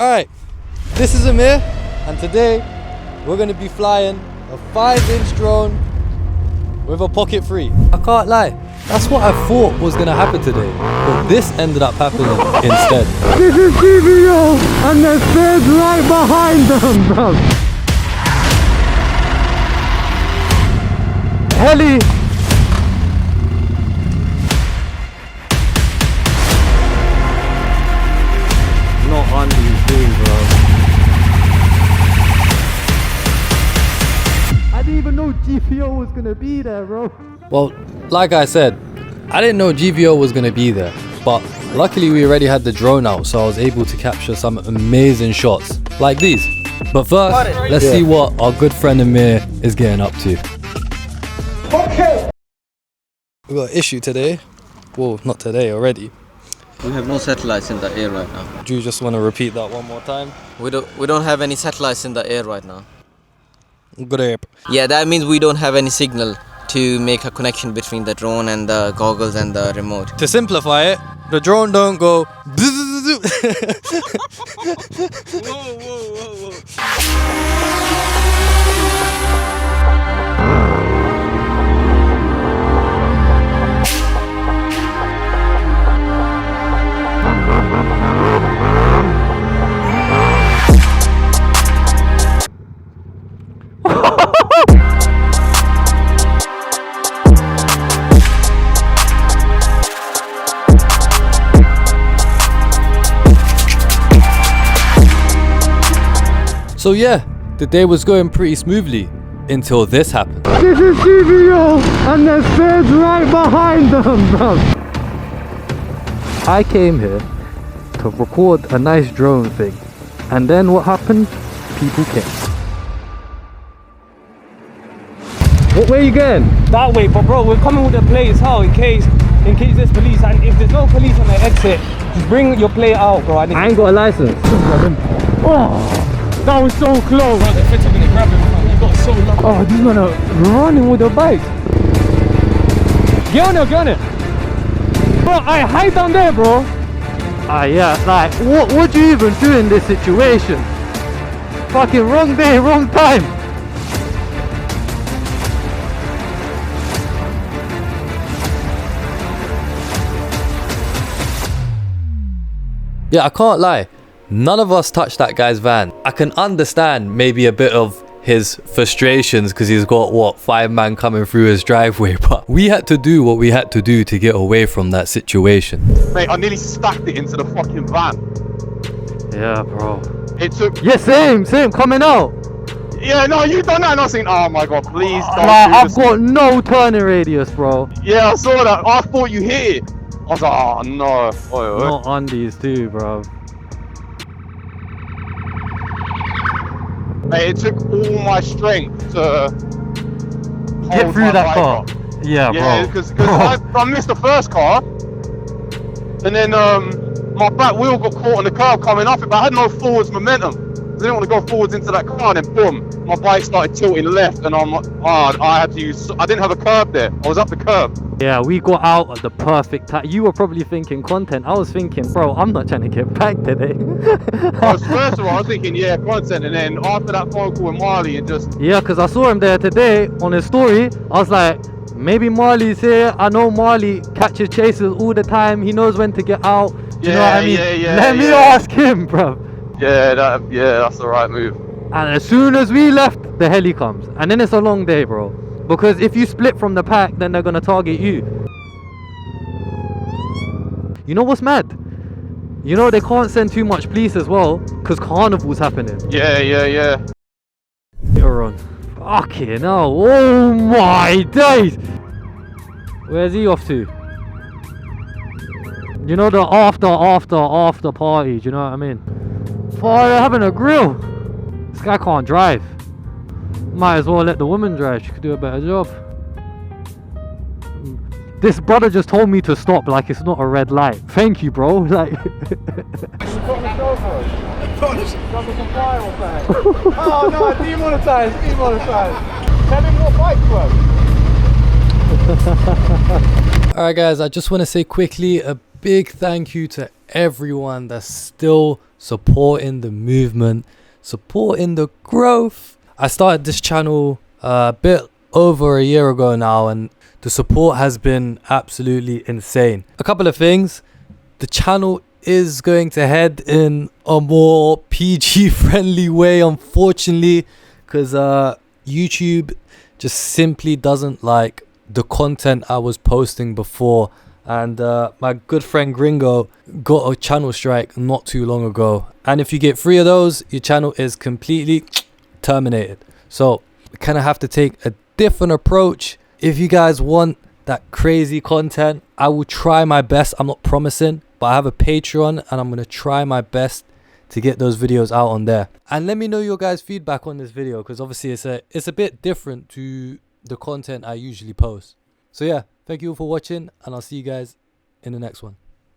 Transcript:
Alright, this is Ameer, and today we're going to be flying a 5-inch drone with a Pocket 3. I can't lie, that's what I thought was going to happen today, but this ended up happening instead. This is GVO, and there's birds right behind them, bro. Heli. Not on these things, bro. I didn't even know GVO was gonna be there, bro. Well, like I said, I didn't know GVO was going to be there, but luckily we already had the drone out, so I was able to capture some amazing shots, like these. But first, let's see what our good friend Ameer is getting up to. Okay. We got an issue today. Well, not today, already. We have no satellites in the air right now. Do you just want to repeat that one more time? We don't have any satellites in the air right now. Great. Yeah, that means we don't have any signal to make a connection between the drone and the goggles and the remote. To simplify it, the drone don't go. So yeah, the day was going pretty smoothly until this happened. This is GVO, and there's birds right behind them, bro. I came here to record a nice drone thing, and then what happened? People came. What way are you going? That way, but bro, we're coming with a plate as hell in case there's police, and if there's no police on the exit, just bring your plate out, bro. I ain't got a license. Oh, that was so close. Bro, the feds are gonna grab him, bro. You got so lucky. Oh, these men are running with their bikes. Get on it. Bro, I hide down there, bro. Ah, yeah, like, what do you even do in this situation? Fucking wrong day, wrong time. Yeah, I can't lie. None of us touched that guy's van. I can understand maybe a bit of his frustrations because he's got, what, 5 men coming through his driveway, but we had to do what we had to do to get away from that situation. Mate, I nearly stacked it into the fucking van. Yeah, bro. It took... Yeah, same, coming out. Yeah, no, you done that and I was thinking, oh my god, please don't Nah, do I've this. got no turning radius, bro. Yeah, I saw that. I thought you hit it. I was like, oh no. Oi. Not on these too, bro. Mate, it took all my strength to Get hold through my that bike car. up. Yeah, Yeah, bro. because I missed the first car, and then my back wheel got caught on the curb coming off it, but I had no forwards momentum. I didn't want to go forwards into that car, and then boom, my bike started tilting left, and I'm like, oh, I didn't have a curb there. I was up the curb. Yeah, we got out at the perfect time. You were probably thinking content. I was thinking, bro, I'm not trying to get back today. First of all, I was thinking, yeah, content, and then after that phone call with Marley, and just Yeah, because I saw him there today on his story. I was like, maybe Marley's here. I know Marley catches chases all the time. He knows when to get out. Do you know what I mean? Let me ask him, bro. yeah, that's the right move. And as soon as we left, the heli comes. And then it's a long day, bro. Because if you split from the pack, then they're going to target you. You know what's mad? You know they can't send too much police as well, because carnival's happening. Yeah. You're on. Fucking hell. Oh my days. Where's he off to? You know the after party, do you know what I mean? Oh, they're having a grill. This guy can't drive. Might as well let the woman drive, she could do a better job. This brother just told me to stop like it's not a red light. Thank you, bro. Like Oh no, demonetized. Tell him what bike was. Alright guys, I just want to say quickly a big thank you to everyone that's still supporting the movement, supporting the growth. I started this channel a bit over a year ago now, and the support has been absolutely insane. A couple of things. The channel is going to head in a more PG friendly way, unfortunately, because YouTube just simply doesn't like the content I was posting before. And my good friend Gringo got a channel strike not too long ago, and if you get 3 of those, your channel is completely terminated. So we kind of have to take a different approach. If you guys want that crazy content, I will try my best. I'm not promising, but I have a Patreon and I'm going to try my best to get those videos out on there. And let me know your guys' feedback on this video, because obviously it's a bit different to the content I usually post. So yeah, thank you all for watching, and I'll see you guys in the next one.